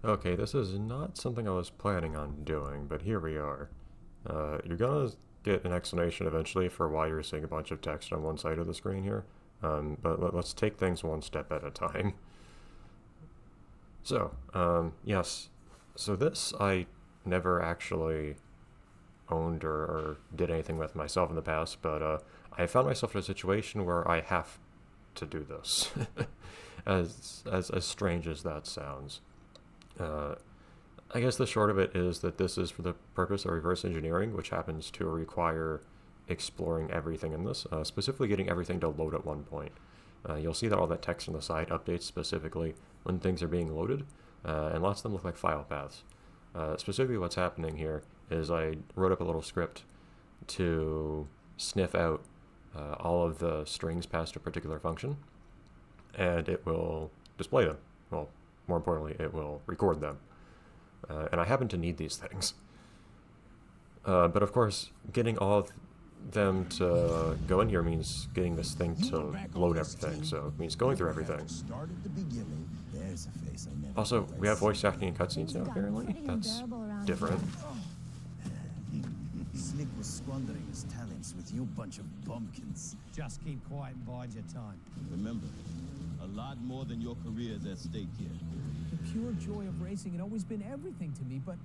Okay, this is not something I was planning on doing, but here we are. You're gonna get an explanation eventually for why you're seeing a bunch of text on one side of the screen here, but let's take things one step at a time. So, yes. So this I never actually owned or did anything with myself in the past, but I found myself in a situation where I have to do this, as strange as that sounds. Uh, I guess the short of it is that this is for the purpose of reverse engineering, which happens to require exploring everything in this, specifically getting everything to load at one point. You'll see that all that text on the side updates specifically when things are being loaded, and lots of them look like file paths. Specifically what's happening here is I wrote up a little script to sniff out all of the strings past a particular function, and it will display them. Well, more importantly, it will record them. And I happen to need these things. But of course, getting all of them to go in here means getting this thing to load everything, so it means going through everything. Also, we have voice acting and cutscenes now, apparently. That's different. Slick was squandering his talents with you bunch of bumpkins. Just keep quiet and bide your time. Remember, a lot more than your career is at stake here. The pure joy of racing had always been everything to me, but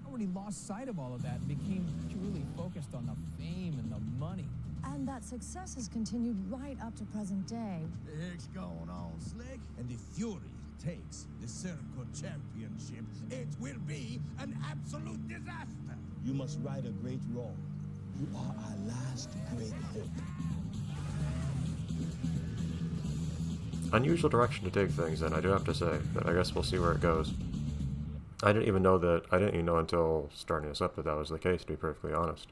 I already lost sight of all of that and became purely focused on the fame and the money. And that success has continued right up to present day. The heck's going on, Slick? And if Fury takes the Circle Championship, it will be an absolute disaster. You must right a great wrong. You are our last great hope. Unusual direction to take things in, I do have to say, but I guess we'll see where it goes. I didn't even know until starting this up that that was the case, to be perfectly honest.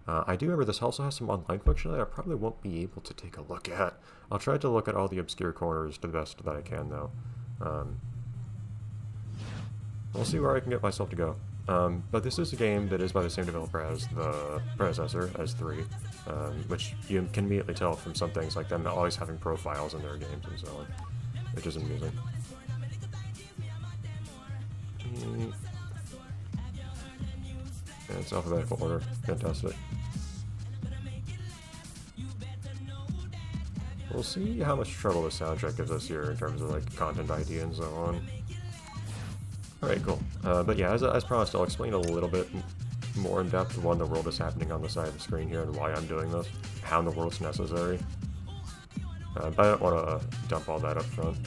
I do remember this also has some online functionality I probably won't be able to take a look at. I'll try to look at all the obscure corners to the best that I can, though. We'll see where I can get myself to go. But this is a game that is by the same developer as the predecessor, as 3, which you can immediately tell from some things like them always having profiles in their games and so on, which is amusing. And it's alphabetical order. Fantastic. We'll see how much trouble the soundtrack gives us here in terms of like content ID and so on. Alright, cool. But yeah, as promised, I'll explain a little bit more in depth what in the world is happening on the side of the screen here and why I'm doing this, how in the world it's necessary. But I don't want to dump all that up front.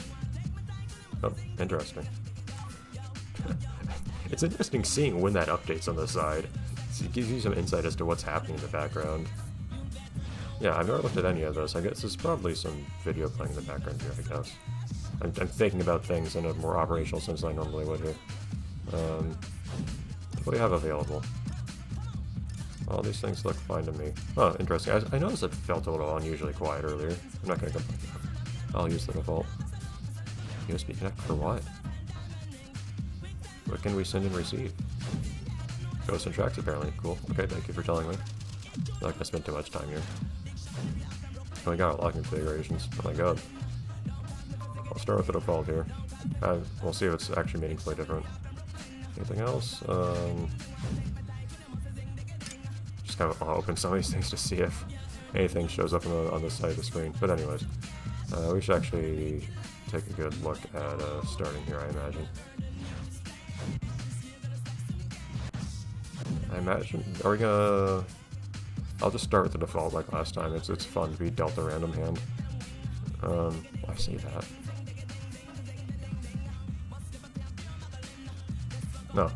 Oh, interesting. It's interesting seeing when that updates on the side. It gives you some insight as to what's happening in the background. Yeah, I've never looked at any of this. I guess there's probably some video playing in the background here, I guess. I'm thinking about things in a more operational sense than I normally would here. What do we have available? All these things look fine to me. Oh, interesting. I noticed it felt a little unusually quiet earlier. I'm not going to complain. I'll use the default. USB connect for what? What can we send and receive? Ghosts and tracks, apparently. Cool. Okay, thank you for telling me. I'm not gonna spend too much time here. Oh, we got our lock configurations. Oh my god. I'll start with the default here. We'll see if it's actually meaningfully different. Anything else? Just kind of open some of these things to see if anything shows up on the side of the screen. But anyways, we should actually take a good look at starting here, I imagine. Are we gonna... I'll just start with the default like last time. It's fun to be dealt a random hand. I see that. No.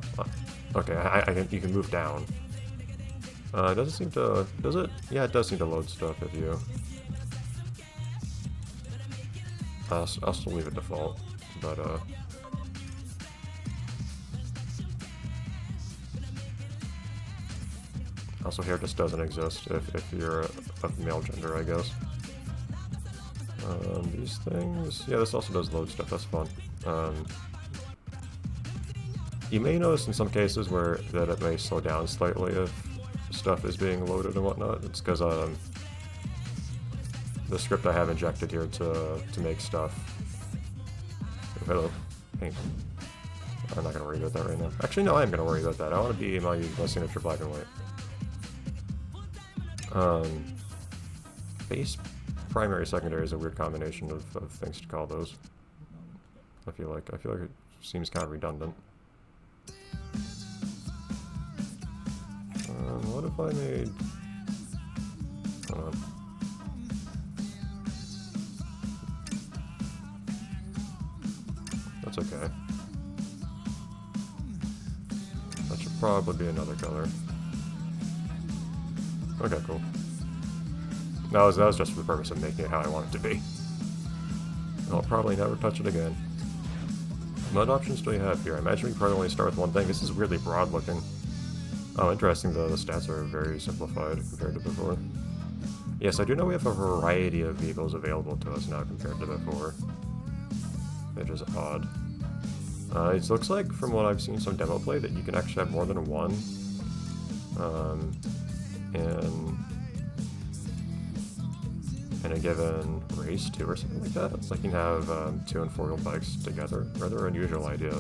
Okay, you can move down. It doesn't seem to... Does it? Yeah, it does seem to load stuff if you... I'll still leave it default, but also here just doesn't exist if you're of male gender, I guess. These things... Yeah, this also does load stuff, that's fun. You may notice in some cases that it may slow down slightly if stuff is being loaded and whatnot. It's because the script I have injected here to make stuff. Oh, hello. Hey. I'm not gonna worry about that right now. Actually, no, I am gonna worry about that. I want to be my signature black and white. Base, primary, secondary is a weird combination of things to call those. I feel like it seems kind of redundant. What if I made? Hold on. That's okay. That should probably be another color. Okay, cool. That was just for the purpose of making it how I want it to be. I'll probably never touch it again. What options do we have here? I imagine we probably only start with one thing. This is weirdly broad looking. Oh, interesting. The stats are very simplified compared to before. Yes, I do know we have a variety of vehicles available to us now compared to before. Which is odd. It looks like, from what I've seen some demo play, that you can actually have more than one. In a given race, too, or something like that. It's like you can have 2- and 4-wheel bikes together. Rather unusual idea.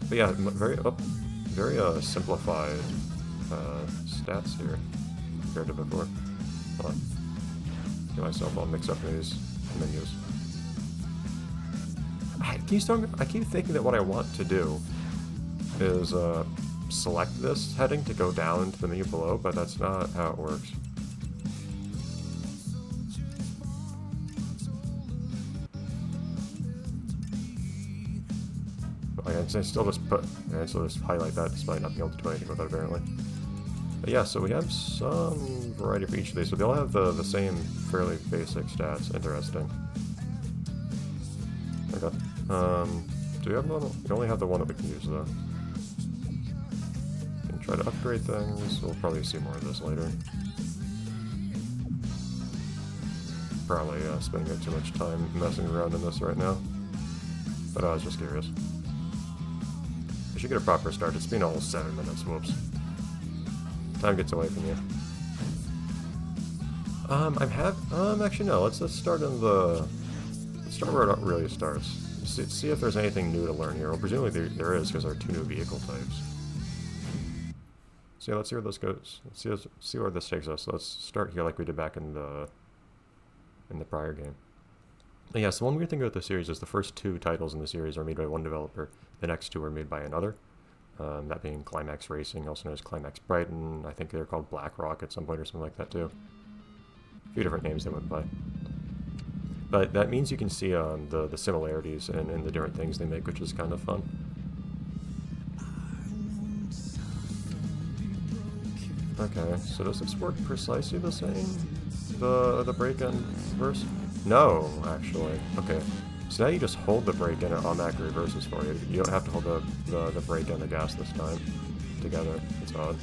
But yeah, very simplified stats here compared to before. Hold on. Get myself all mixed up in these menus. I keep thinking that what I want to do is select this heading to go down to the menu below, but that's not how it works. I still just highlight that despite not being able to do anything with it apparently. But yeah, so we have some variety for each of these, so they all have the same fairly basic stats. Interesting. Okay. Do we have one? We only have the one that we can use though. We can try to upgrade things. We'll probably see more of this later. Probably spending too much time messing around in this right now. But I was just curious. We should get a proper start. It's been almost 7 minutes. Whoops. Time gets away from you. Actually no. Let's start in the. Let's start where it really starts. See if there's anything new to learn here. Well, presumably there is, because there are 2 new vehicle types. So yeah, let's see where this goes. Let's see where this takes us. So let's start here like we did back in the prior game. But yeah, so one weird thing about the series is the first 2 titles in the series are made by one developer. The next 2 are made by another. That being Climax Racing, also known as Climax Brighton. I think they're called Black Rock at some point or something like that too. A few different names they went by. But that means you can see the similarities in the different things they make, which is kind of fun. Okay, so does this work precisely the same? The break-in reverse? No, actually. Okay, so now you just hold the brake and it automatically reverses for you. You don't have to hold the brake and the gas this time together. It's odd.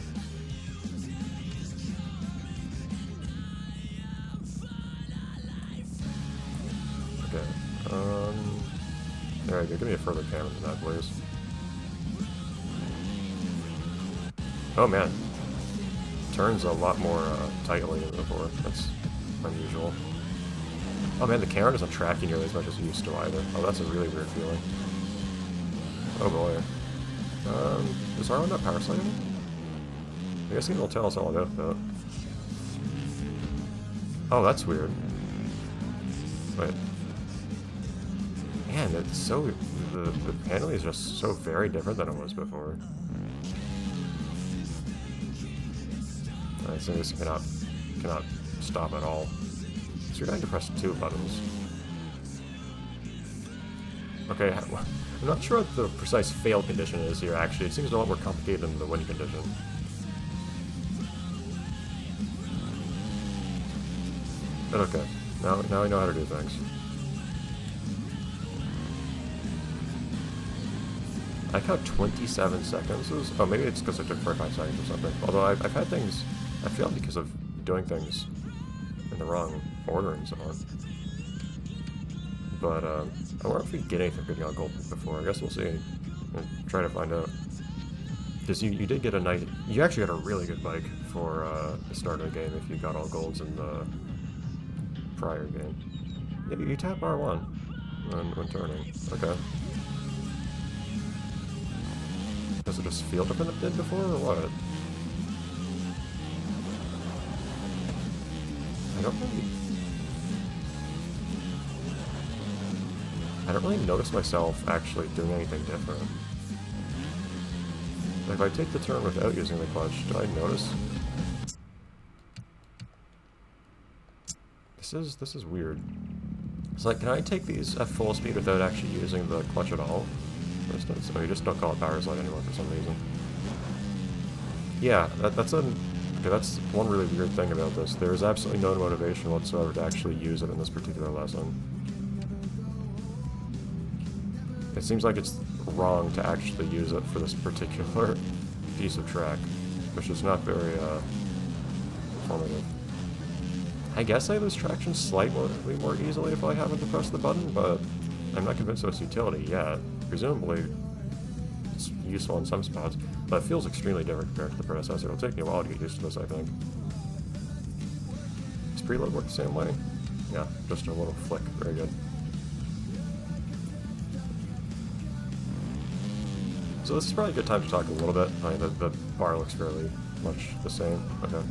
Okay. There you go. Give me a further camera than that, please. Oh man. Turns a lot more tightly than before. That's unusual. Oh man, the camera doesn't track you nearly as much as it used to either. Oh, that's a really weird feeling. Oh boy. Is R1 not power sliding? I guess it'll tell us all about that. Oh, that's weird. Wait. Man, it's so... The handling is just so very different than it was before. So this cannot stop at all. So you're going to press 2 buttons. Okay, I'm not sure what the precise fail condition is here, actually. It seems a lot more complicated than the win condition. But okay, now I know how to do things. I count 27 seconds. Oh, maybe it's because I took 45 seconds or something. Although I've had things... I failed because of doing things in the wrong order and so on. But, I wonder if we get anything good on gold before. I guess we'll see. We'll try to find out. Because you did get a nice... You actually got a really good bike for the start of the game if you got all golds in the prior game. Yeah, you tap R1 when turning. Okay. Does it just feel different than it did before, or what? I don't really notice myself actually doing anything different. Like, if I take the turn without using the clutch, do I notice? This is weird. It's like, can I take these at full speed without actually using the clutch at all? For instance, oh, you just don't call it power slide anymore for some reason. Yeah, that's one really weird thing about this. There is absolutely no motivation whatsoever to actually use it in this particular lesson. It seems like it's wrong to actually use it for this particular piece of track, which is not very informative. I guess I lose traction slightly more easily if I happen to press the button, but I'm not convinced of its utility yet. Presumably, it's useful in some spots, but it feels extremely different compared to the predecessor. It'll take me a while to get used to this, I think. Does preload work the same way? Yeah, just a little flick. Very good. So this is probably a good time to talk a little bit. I mean, the bar looks fairly much the same. Okay.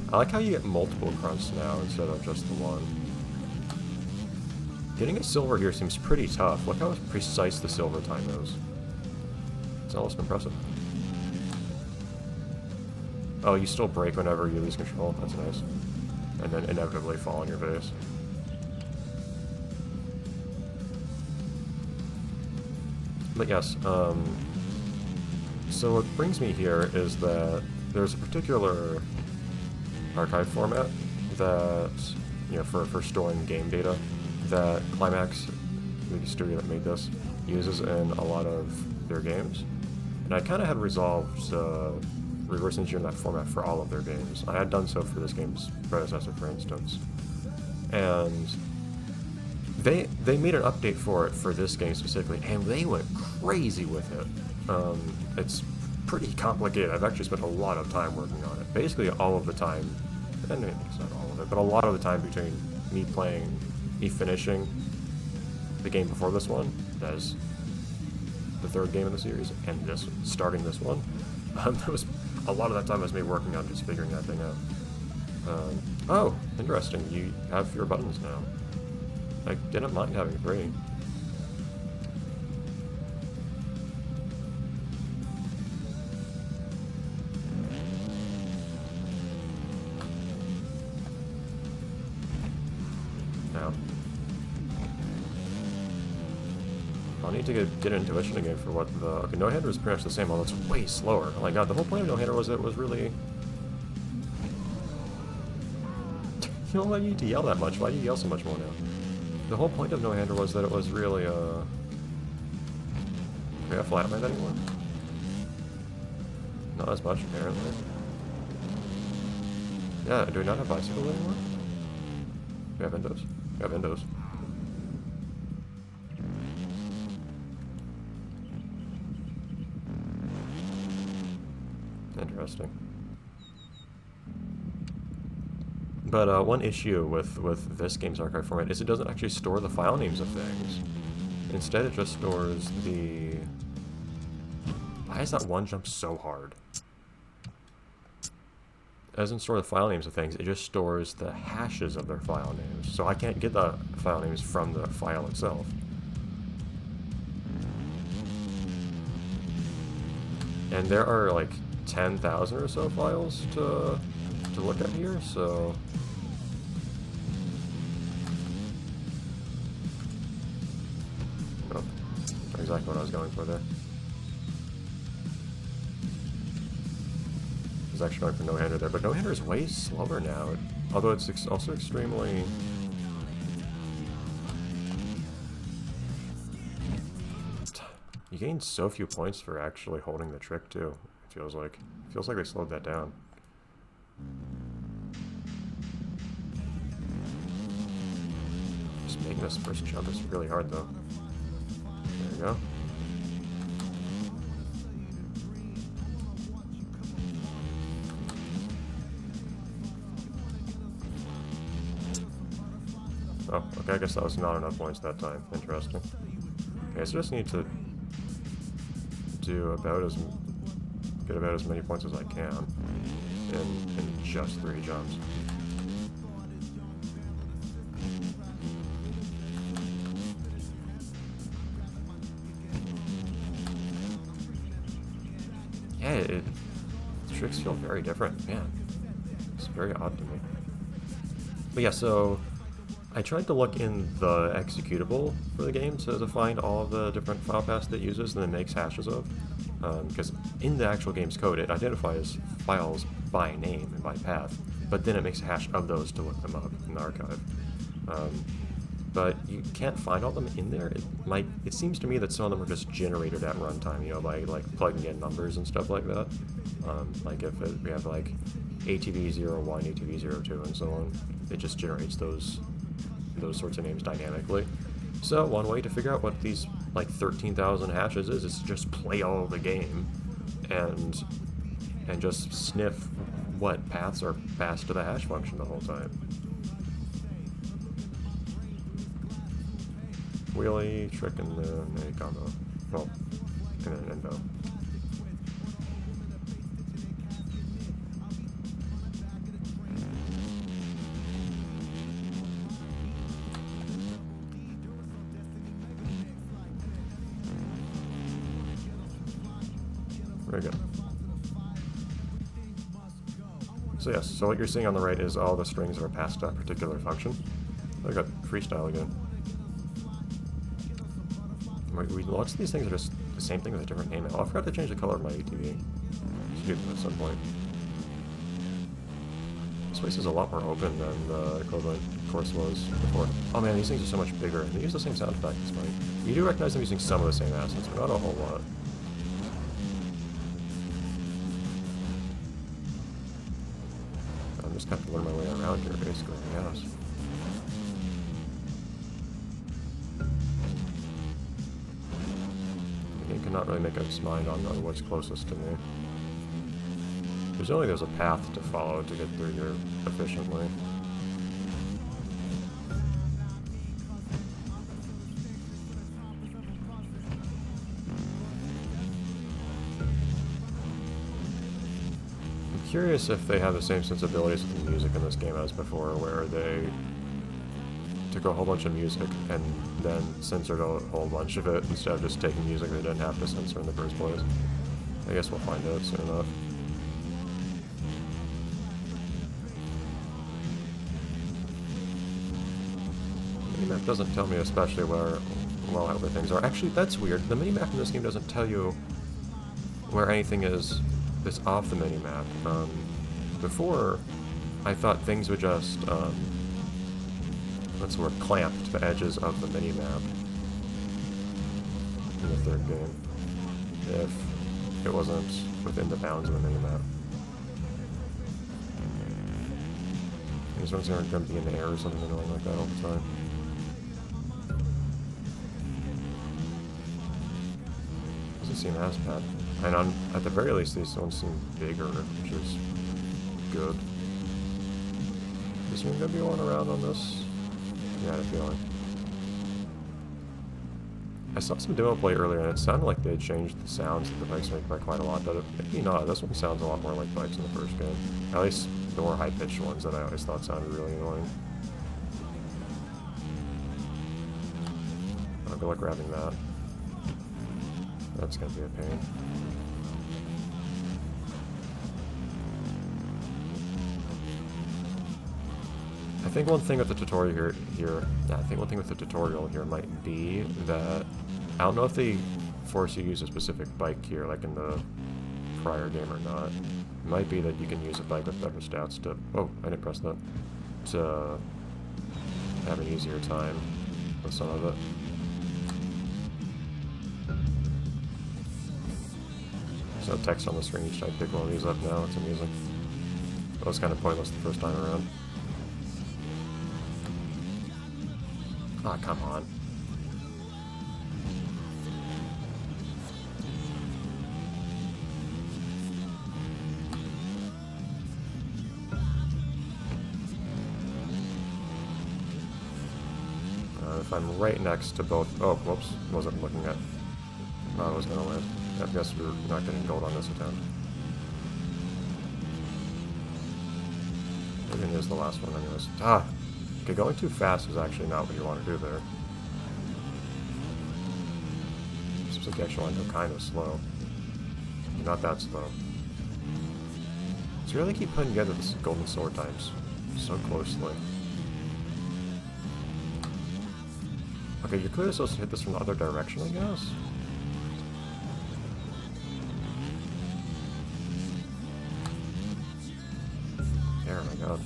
I like how you get multiple grunts now instead of just the one. Getting a silver here seems pretty tough. Look how precise the silver time is. It's almost impressive. Oh, you still brake whenever you lose control. That's nice. And then inevitably fall on your face. But yes, so what brings me here is that there's a particular archive format that, you know, for storing game data that Climax, the studio that made this, uses in a lot of their games. And I kind of had resolved reverse engineering that format for all of their games. I had done so for this game's predecessor, for instance. And they made an update for it for this game specifically, and they went crazy with it. It's pretty complicated. I've actually spent a lot of time working on it. Basically all of the time, and maybe it's not all of it, but a lot of the time between me finishing the game before this one, that is the third game in the series, and starting this one, there was a lot of that time was me working on just figuring that thing out. Oh, interesting. You have fewer buttons now. I didn't mind having 3. Now, I'll need to get an intuition again for what the... Okay, no-hander is pretty much the same, although it's way slower. Oh my god, the whole point of no-hander was it was really... You don't need to yell that much. Why do you yell so much more now? The whole point of no-hander was that it was really, Do we have flatland anymore? Not as much, apparently. Yeah, do we not have bicycles anymore? We have windows. We have windows. Interesting. But one issue with this game's archive format is it doesn't actually store the file names of things. Instead, it just stores the... Why is that one jump so hard? It doesn't store the file names of things, it just stores the hashes of their file names. So I can't get the file names from the file itself. And there are like 10,000 or so files to look at here, so... Nope. Not exactly what I was going for there. I was actually going for no-hander there, but no-hander is way slower now. Although it's also extremely... You gain so few points for actually holding the trick, too. It feels like they slowed that down. Just making this first jump is really hard, though. There we go. Oh, okay, I guess that was not enough points that time. Interesting. Okay, so I just need to do get about as many points as I can in just 3 jumps. Yeah, the tricks feel very different. Man, it's very odd to me. But yeah, so I tried to look in the executable for the game to find all of the different file paths that it uses and then makes hashes of. Because in the actual game's code, it identifies files by name and by path, but then it makes a hash of those to look them up in the archive. But you can't find all them in there. It seems to me that some of them are just generated at runtime, you know, by like plugging in numbers and stuff like that. Like if we have like ATV01, ATV02, and so on, it just generates those sorts of names dynamically. So one way to figure out what these like 13,000 hashes is just play all of the game and just sniff what paths are passed to the hash function the whole time. Wheelie, trick, and then a combo. Well, and an info. Very good. So yes, so what you're seeing on the right is all the strings are passed to a particular function. I got freestyle again. Lots of these things are just the same thing with a different name. I'll forgot to change the color of my ATV. Let's do that at some point. This place is a lot more open than the equivalent course was before. Oh man, these things are so much bigger. They use the same sound effect, it's funny. You do recognize them using some of the same assets, but not a whole lot. I'm just kind of learn my way around here, basically, yes. You cannot really make up its mind on what's closest to me. There's a path to follow to get through here efficiently. I'm curious if they have the same sensibilities with the music in this game as before, where they took a whole bunch of music and then censored a whole bunch of it instead of just taking music they didn't have to censor in the first place. I guess we'll find out soon enough. The minimap doesn't tell me especially where well other things are. Actually, that's weird. The minimap in this game doesn't tell you where anything is that's off the minimap. Before, I thought things would just what's the word, clamped to the edges of the minimap in the third game, if it wasn't within the bounds of the minimap. These ones aren't going to be in the air or something annoying like that all the time. Doesn't seem as bad. And at the very least, these ones seem bigger, which is good. Is there going to be one around on this? Yeah, I had a feeling. I saw some demo play earlier and it sounded like they changed the sounds that the bikes make by quite a lot, but maybe not. This one sounds a lot more like bikes in the first game. At least the more high-pitched ones that I always thought sounded really annoying. I'll go like grabbing that. That's gonna be a pain. I think one thing with the tutorial here might be that I don't know if they force you to use a specific bike here, like in the prior game or not. It might be that you can use a bike with better stats to... Oh, I didn't press that. To have an easier time with some of it. So text on the screen each time I pick one of these up now, it's amusing. That was kind of pointless the first time around. Ah, oh, come on. If I'm right next to both... Oh, whoops. Wasn't looking at... I was going to land. I guess we're not getting gold on this attempt. Maybe it is the last one anyways. Ah! Okay, going too fast is actually not what you want to do there. Seems like you actually want to go kind of slow. Not that slow. So you really keep putting together this golden sword times so closely. Okay, you're clearly supposed to hit this from the other direction, I guess? There we go.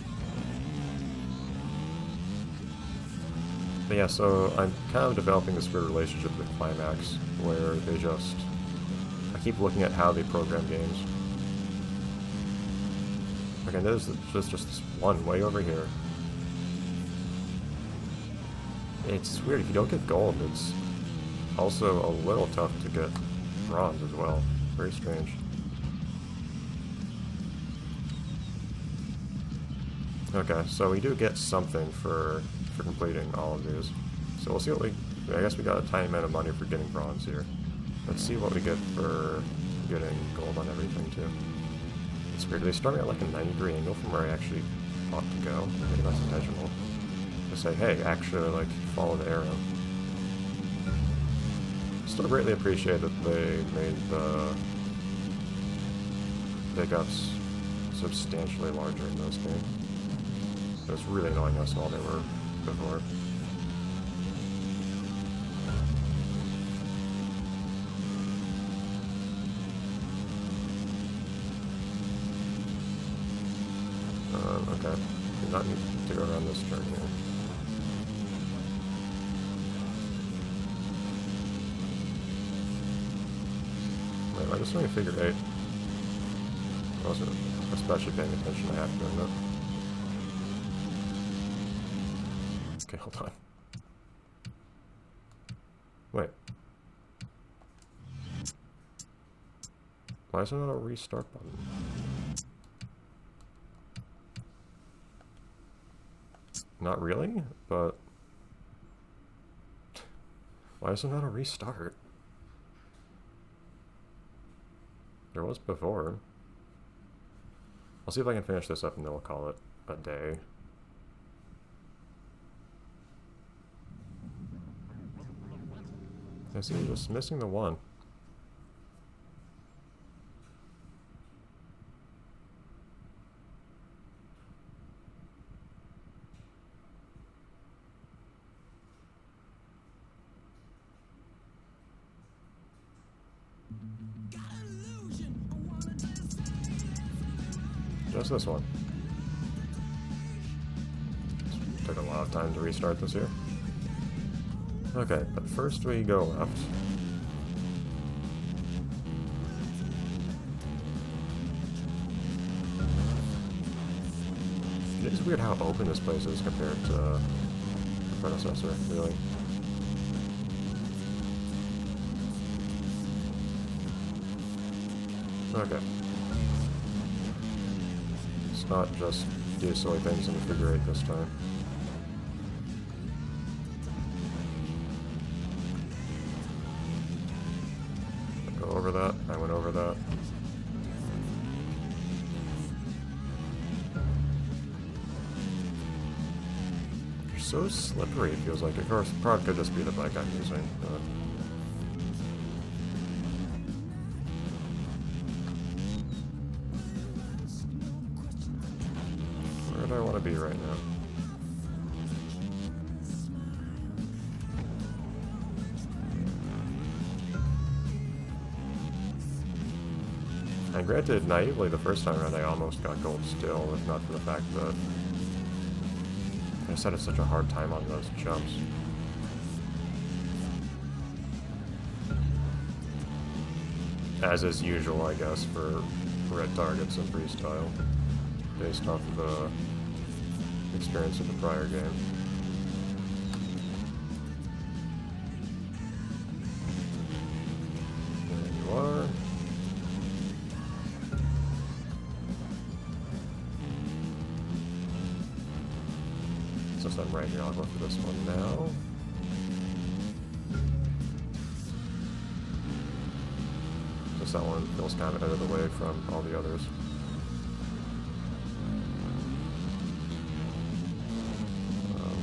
But yeah, so I'm kind of developing this weird relationship with Climax, where they just... I keep looking at how they program games. Okay, there's just this one way over here. It's weird, if you don't get gold, it's also a little tough to get bronze as well. Very strange. Okay, so we do get something for completing all of these. So we'll see what I guess we got a tiny amount of money for getting bronze here. Let's see what we get for getting gold on everything too. It's weird, they start me at like a 90-degree angle from where I actually ought to go. Maybe that's intentional. To say, hey, actually, like, follow the arrow. Still greatly appreciate that they made the pickups substantially larger in this game. It was really annoying how small they were before. Okay. Do not need to go around this turn here. Wait, am I just doing a figure 8? I wasn't especially paying attention to half doing that. Okay, hold on. Wait. Why is there not a restart button? Not really, but... Why is there not a restart? There was before. I'll see if I can finish this up and then we'll call it a day. I see, you're just missing the one. Just this one. Took a lot of time to restart this here. Okay, but first we go left. It is weird how open this place is compared to the predecessor, really. Okay. It's not just do silly things in the figure 8 this time. Go over that. I went over that. They're so slippery, it feels like. Of course, probably could just be the bike I'm using. But where do I want to be right now? And granted, naively, the first time around I almost got gold still, if not for the fact that I just had such a hard time on those jumps. As is usual, I guess, for red targets in freestyle, based off of the experience of the prior game. There you are. Since I'm right here, I'll go for this one now. guess that one feels kind of out of the way from all the others.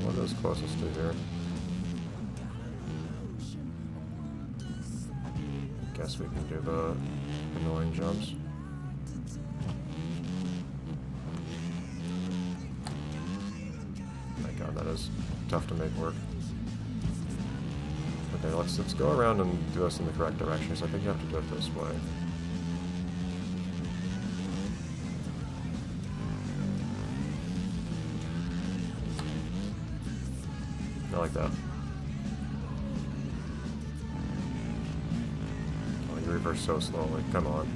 What is closest to here? Guess we can do the annoying jumps. My god, that is tough to make work. Okay, let's go around and do this in the correct direction, so I think you have to do it this way. I like that. Oh, you reverse so slowly. Come on.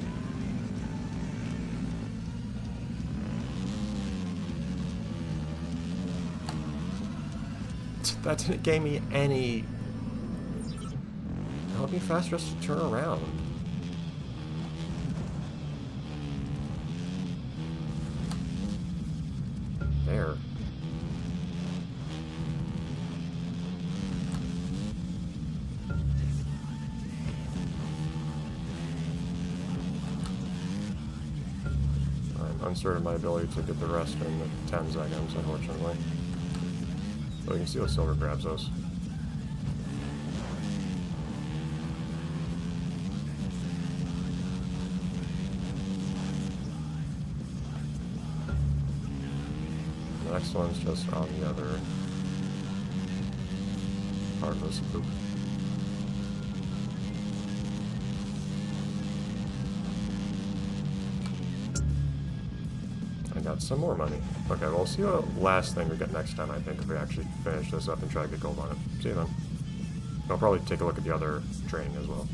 That didn't give me any... It would be faster just to turn around. There. I'm uncertain of my ability to get the rest in 10 seconds, unfortunately. So you can see what silver grabs us. The next one's just on the other part of this loop. I got some more money. Okay, well, we'll see what last thing we get next time, I think, if we actually finish this up and try to get gold on it. See you then. I'll probably take a look at the other training as well.